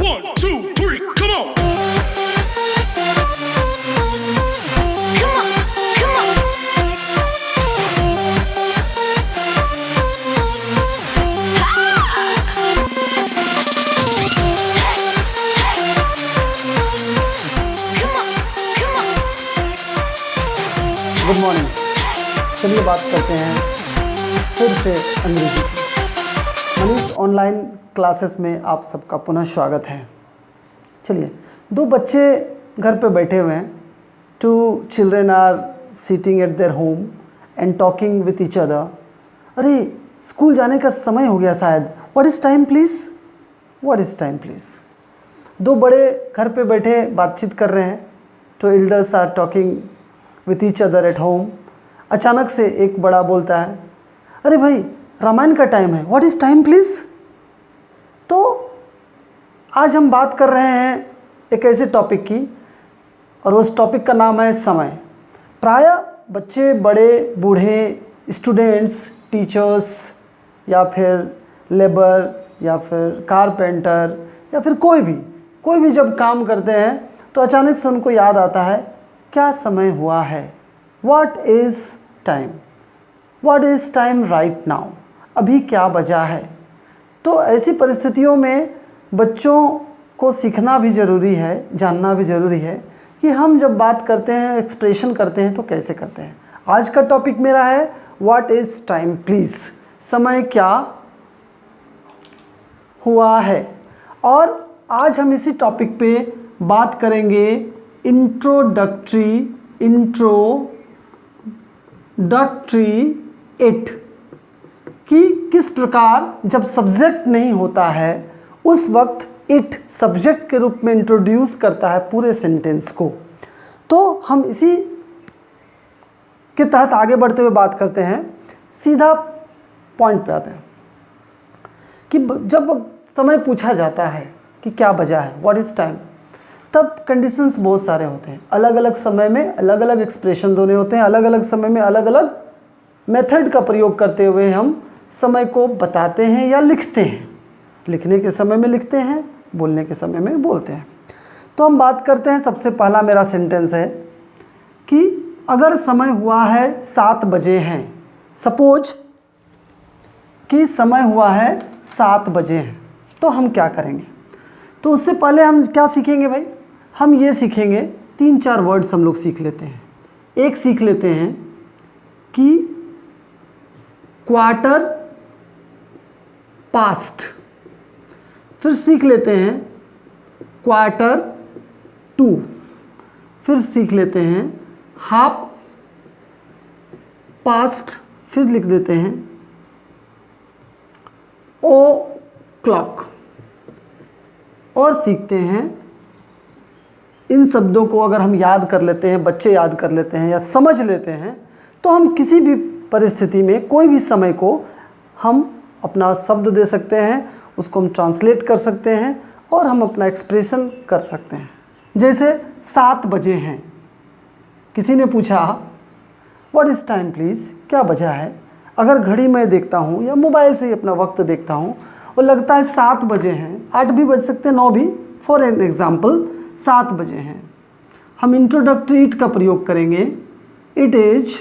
1, 2, 3, come on. Come on, come on. Good morning. चलिए बात करते हैं फिर से अंग्रेजी की। मनीष ऑनलाइन क्लासेस में आप सबका पुनः स्वागत है। चलिए, दो बच्चे घर पे बैठे हुए हैं। 2 children are sitting at their home and talking with each other. अरे, स्कूल जाने का समय हो गया शायद। What is time please? What is time please? दो बड़े घर पे बैठे बातचीत कर रहे हैं। 2 elders are talking with each other at home. अचानक से एक बड़ा बोलता है, अरे भाई, रामायण का टाइम है। What is time please? तो आज हम बात कर रहे हैं एक ऐसे टॉपिक की, और उस टॉपिक का नाम है समय। प्रायः बच्चे, बड़े, बूढ़े, स्टूडेंट्स, टीचर्स, या फिर लेबर, या फिर कारपेंटर, या फिर कोई भी जब काम करते हैं तो अचानक से उनको याद आता है, क्या समय हुआ है? What is time? What is time right now? अभी क्या बजा है? तो ऐसी परिस्थितियों में बच्चों को सीखना भी ज़रूरी है, जानना भी ज़रूरी है कि हम जब बात करते हैं, एक्सप्रेशन करते हैं तो कैसे करते हैं। आज का टॉपिक मेरा है What is time please? समय क्या हुआ है। और आज हम इसी टॉपिक पे बात करेंगे इंट्रोडक्टरी इट, कि किस प्रकार जब सब्जेक्ट नहीं होता है उस वक्त इट सब्जेक्ट के रूप में इंट्रोड्यूस करता है पूरे सेंटेंस को। तो हम इसी के तहत आगे बढ़ते हुए बात करते हैं। सीधा पॉइंट पे आते हैं कि जब समय पूछा जाता है कि क्या बजा है, व्हाट इज़ टाइम, तब कंडीशंस बहुत सारे होते हैं। अलग अलग समय में अलग अलग एक्सप्रेशन देने होते हैं। अलग अलग समय में अलग अलग मेथड का प्रयोग करते हुए हम समय को बताते हैं या लिखते हैं। लिखने के समय में लिखते हैं, बोलने के समय में बोलते हैं। तो हम बात करते हैं, सबसे पहला मेरा सेंटेंस है कि अगर समय हुआ है 7 बजे हैं, सपोज कि समय हुआ है 7 बजे हैं, तो हम क्या करेंगे? तो उससे पहले हम क्या सीखेंगे भाई? हम ये सीखेंगे, 3-4 वर्ड्स हम लोग सीख लेते हैं। एक सीख लेते हैं कि क्वार्टर पास्ट, फिर सीख लेते हैं क्वार्टर टू, फिर सीख लेते हैं हाफ पास्ट, फिर लिख देते हैं ओ क्लॉक। और सीखते हैं, इन शब्दों को अगर हम याद कर लेते हैं, बच्चे याद कर लेते हैं या समझ लेते हैं, तो हम किसी भी परिस्थिति में कोई भी समय को हम अपना शब्द दे सकते हैं, उसको हम ट्रांसलेट कर सकते हैं और हम अपना एक्सप्रेशन कर सकते हैं। जैसे 7 बजे हैं, किसी ने पूछा व्हाट इज़ टाइम प्लीज़, क्या बजा है? अगर घड़ी में देखता हूँ या मोबाइल से ही अपना वक्त देखता हूँ और लगता है 7 बजे हैं, 8 भी बज सकते हैं, 9 भी, फॉर एन एग्ज़ाम्पल 7 बजे हैं, हम इंट्रोडक्टरी इट का प्रयोग करेंगे। It is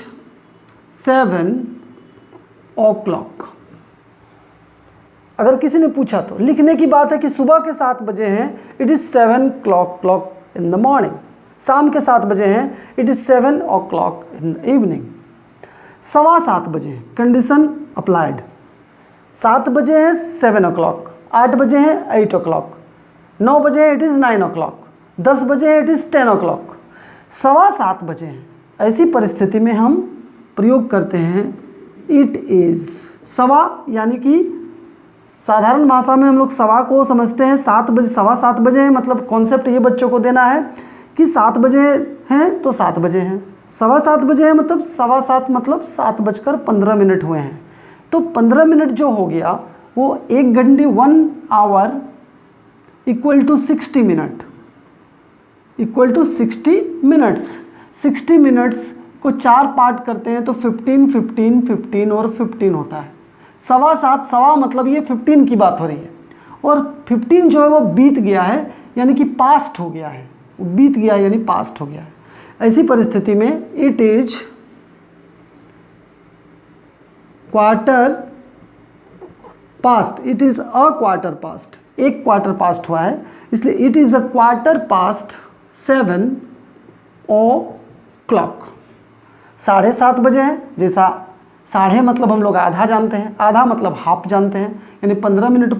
7 o'clock। अगर किसी ने पूछा तो लिखने की बात है कि सुबह के 7 बजे हैं, it is 7 o'clock in the morning. शाम के 7 बजे हैं, it is 7 o'clock in the evening. 7:15 बजे हैं, कंडीशन अप्लाइड। 7 बजे हैं 7 o'clock, 8 बजे हैं 8 o'clock, 9 बजे है इट इज़ 9 o'clock, 10 बजे है इट इज़ 10 o'clock, 7:15 बजे हैं। ऐसी परिस्थिति में हम प्रयोग करते हैं इट इज़। सवा यानी कि साधारण भाषा में हम लोग सवा को समझते हैं 7 बजे, 7:15 बजे हैं, मतलब कॉन्सेप्ट ये बच्चों को देना है कि 7 बजे हैं तो 7 बजे हैं, 7:15 बजे हैं मतलब 7:15 मतलब 7:15 हुए हैं। तो 15 मिनट जो हो गया वो 1 घंटे 1 hour equal to 60 minute, equal to 60 minutes. 60 minutes को 4 पार्ट करते हैं तो 15, 15, 15 और 15 होता है। 7:15 सवा मतलब ये 15 की बात हो रही है, और 15 जो है वो बीत गया है, यानी कि पास्ट हो गया है, बीत गया यानी पास्ट हो गया है। ऐसी परिस्थिति में it is quarter past, it is a quarter past, एक क्वार्टर पास्ट हुआ है, इसलिए it is a quarter past 7 o'clock। 7:30 बजे हैं। जैसा साढ़े मतलब हम लोग आधा जानते हैं, आधा मतलब हाफ जानते हैं, यानी 15 मिनट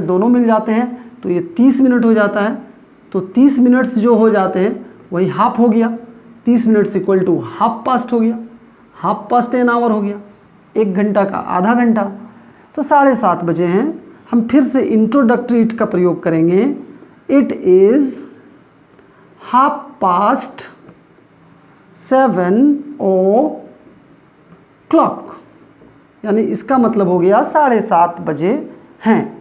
दोनों मिल जाते हैं तो ये 30 मिनट हो जाता है। तो 30 मिनट्स जो हो जाते हैं वही हाफ हो गया, 30 minutes equal to half past हो गया, हाफ पास्ट एन आवर हो गया, 1 घंटा का आधा घंटा। तो 7:30 बजे हैं। हम फिर से इंट्रोडक्टरी इट का प्रयोग करेंगे। It is half past 7 o'clock, यानी इसका मतलब हो गया 7:30 बजे हैं।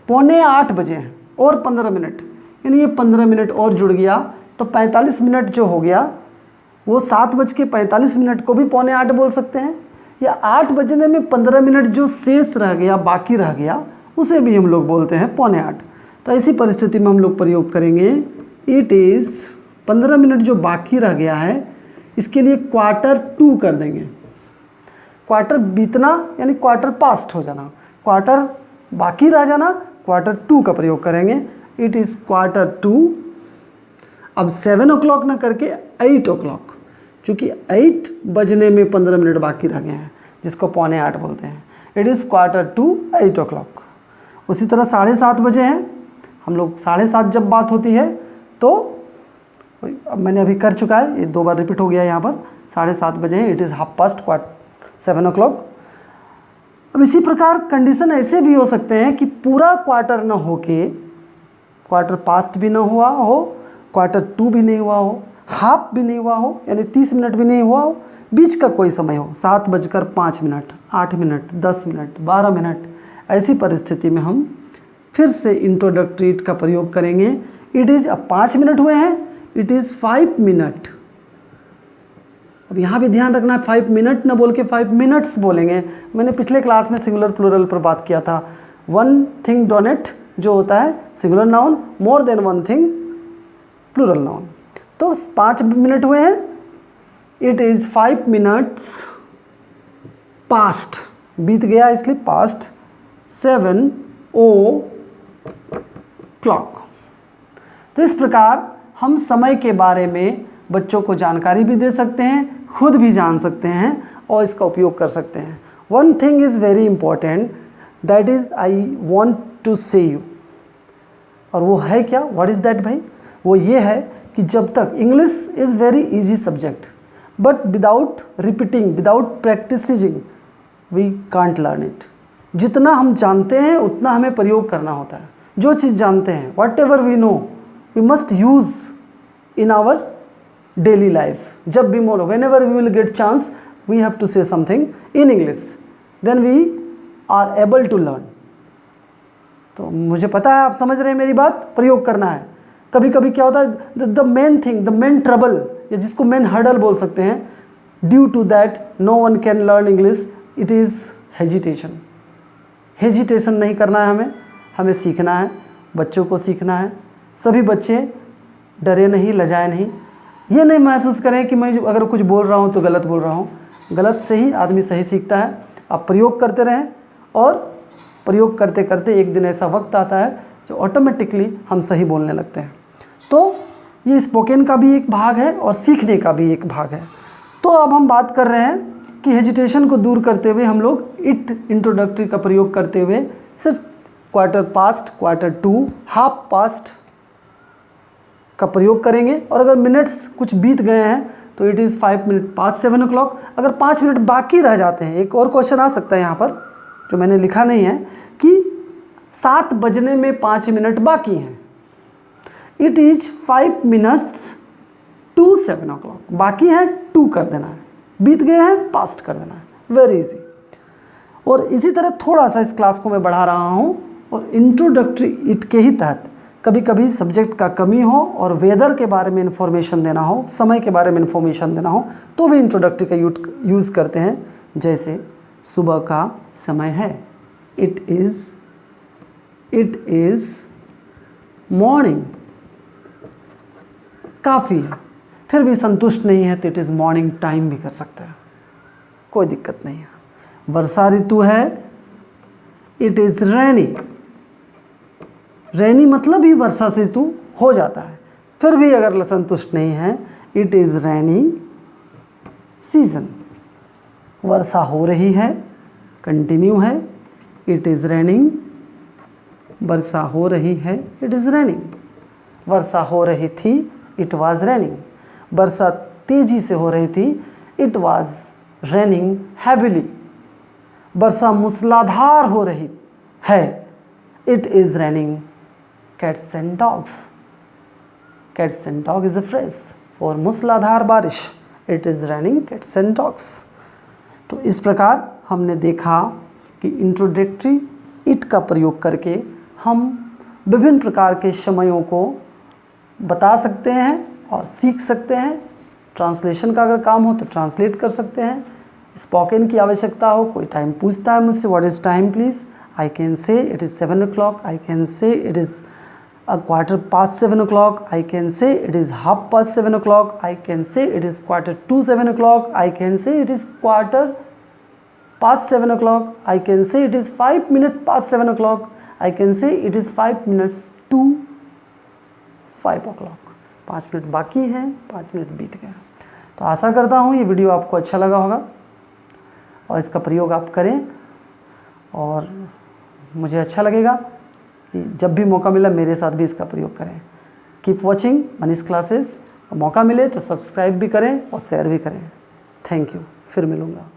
7:45 बजे हैं और 15 मिनट, यानी ये 15 मिनट और जुड़ गया तो 45 मिनट जो हो गया वो 7:45 को भी 7:45 बोल सकते हैं, या 8 बजने में 15 मिनट जो शेष रह गया, बाकी रह गया, उसे भी हम लोग बोलते हैं 7:45। तो ऐसी परिस्थिति में हम लोग प्रयोग करेंगे इट इज़ 15 मिनट जो बाकी रह गया है इसके लिए Q2 कर देंगे। क्वार्टर बीतना यानी क्वार्टर पास्ट हो जाना, क्वार्टर बाकी रह जाना, Q2 का प्रयोग करेंगे। It is Q2। अब 7 o'clock ना करके 8 o'clock, चूँकि 8 बजने में 15 मिनट बाकी रह गए हैं जिसको 7:45 बोलते हैं। It is Q2 8 o'clock। उसी तरह 7:30 बजे हैं। हम लोग 7:30 जब बात होती है तो अब मैंने अभी कर चुका है, ये 2 बार रिपीट हो गया यहाँ पर। 7:30 बजे हैं। It is half past 7 o'clock। अब इसी प्रकार कंडीशन ऐसे भी हो सकते हैं कि पूरा क्वार्टर ना हो के क्वार्टर पास्ट भी ना हुआ हो, Q2 भी नहीं हुआ हो, हाफ भी नहीं हुआ हो, यानी 30 मिनट भी नहीं हुआ हो, बीच का कोई समय हो, 7:05, 8 मिनट, 10 मिनट, 12 मिनट। ऐसी परिस्थिति में हम फिर से इंट्रोडक्टरी इट का प्रयोग करेंगे। इट इज़, अब 5 मिनट हुए हैं, इट इज़ 5 मिनट। अब यहाँ भी ध्यान रखना है, 5 मिनट ना बोल के 5 मिनट्स बोलेंगे। मैंने पिछले क्लास में सिंगुलर प्लूरल पर बात किया था। 1 थिंग डोनेट जो होता है singular noun, more than 1 thing plural noun. तो 5 मिनट हुए हैं, इट इज़ 5 मिनट्स पास्ट, बीत गया इसलिए पास्ट 7 o'clock। तो इस प्रकार हम समय के बारे में बच्चों को जानकारी भी दे सकते हैं, खुद भी जान सकते हैं और इसका उपयोग कर सकते हैं। One thing is very important, that is I want to say you, और वो है क्या, व्हाट इज़ दैट भाई? वो ये है कि जब तक English is very easy subject, but without repeating, without practicing we can't learn it. जितना हम जानते हैं उतना हमें प्रयोग करना होता है। जो चीज़ जानते हैं, whatever we know, we must use in our daily life. जब भी more, whenever we will get chance, we have to say something in English, then we are able to learn. तो मुझे पता है आप समझ रहे हैं मेरी बात, प्रयोग करना है। कभी कभी क्या होता है, the main thing, the main trouble, या जिसको मेन हर्डल बोल सकते हैं, due to that no one can learn English, it is hesitation. Hesitation नहीं करना है हमें, हमें सीखना है, बच्चों को सीखना है। सभी बच्चे डरे नहीं, लजाए नहीं, ये नहीं महसूस करें कि मैं अगर कुछ बोल रहा हूँ तो गलत बोल रहा हूँ। गलत से ही आदमी सही सीखता है। आप प्रयोग करते रहें, और प्रयोग करते करते एक दिन ऐसा वक्त आता है जो ऑटोमेटिकली हम सही बोलने लगते हैं। तो ये स्पोकन का भी एक भाग है और सीखने का भी एक भाग है। तो अब हम बात कर रहे हैं कि हेजिटेशन को दूर करते हुए हम लोग इट इंट्रोडक्टरी का प्रयोग करते हुए सिर्फ quarter past, Q2, half past का प्रयोग करेंगे। और अगर मिनट्स कुछ बीत गए हैं तो it is 5 minute past 7 o'clock। अगर 5 मिनट बाकी रह जाते हैं, एक और क्वेश्चन आ सकता है यहाँ पर जो मैंने लिखा नहीं है, कि 7 बजने में 5 मिनट बाकी हैं। It is 5 minutes to 7 o'clock। बाकी हैं, 2 कर देना है, बीत गए हैं, पास्ट कर देना है, वेरी इजी। और इसी तरह थोड़ा सा इस क्लास को मैं बढ़ा रहा हूँ, और इंट्रोडक्टरी इट के ही तहत कभी कभी सब्जेक्ट का कमी हो और वेदर के बारे में इन्फॉर्मेशन देना हो, समय के बारे में इन्फॉर्मेशन देना हो, तो भी इंट्रोडक्टरी का यूज़ करते हैं। जैसे सुबह का समय है, it is it is morning. काफ़ी है, फिर भी संतुष्ट नहीं है तो इट इज़ मॉर्निंग टाइम भी कर सकते हैं, कोई दिक्कत नहीं है। वर्षा ऋतु है, इट इज़ रेनी। रेनी मतलब ही वर्षा ऋतु हो जाता है, फिर भी अगर संतुष्ट नहीं है, इट इज़ रेनी सीजन। वर्षा हो रही है, कंटिन्यू है, इट इज़ रेनिंग। वर्षा हो रही है, इट इज़ रेनिंग। वर्षा हो रही थी, इट वाज रेनिंग। वर्षा तेजी से हो रही थी, इट वाज रेनिंग हैवीली। वर्षा मूसलाधार हो रही है, it is raining cats and dogs. Cats and dog is a phrase for मूसलाधार बारिश, it is raining cats and dogs. तो इस प्रकार हमने देखा कि इंट्रोडक्टरी इट का प्रयोग करके हम विभिन्न प्रकार के समयों को बता सकते हैं और सीख सकते हैं। ट्रांसलेशन का अगर काम हो तो ट्रांसलेट कर सकते हैं। स्पोकन की आवश्यकता हो, कोई टाइम पूछता है मुझसे what is time please, I can say it is 7 o'clock, I can say it is a 7:15, I can say it is 7:30, I can say it is 7:45, I can say it is 7:15, I can say it is 5 minutes past 7, I can say it is 5 minutes to 5 o'clock। 5 minute बाकी हैं, 5 minute बीत गए। तो आशा करता हूँ ये video आपको अच्छा लगा होगा और इसका प्रयोग आप करें, और मुझे अच्छा लगेगा कि जब भी मौका मिला मेरे साथ भी इसका प्रयोग करें। Keep watching Manish classes. मौका मिले तो सब्सक्राइब भी करें और शेयर भी करें। थैंक यू, फिर मिलूँगा।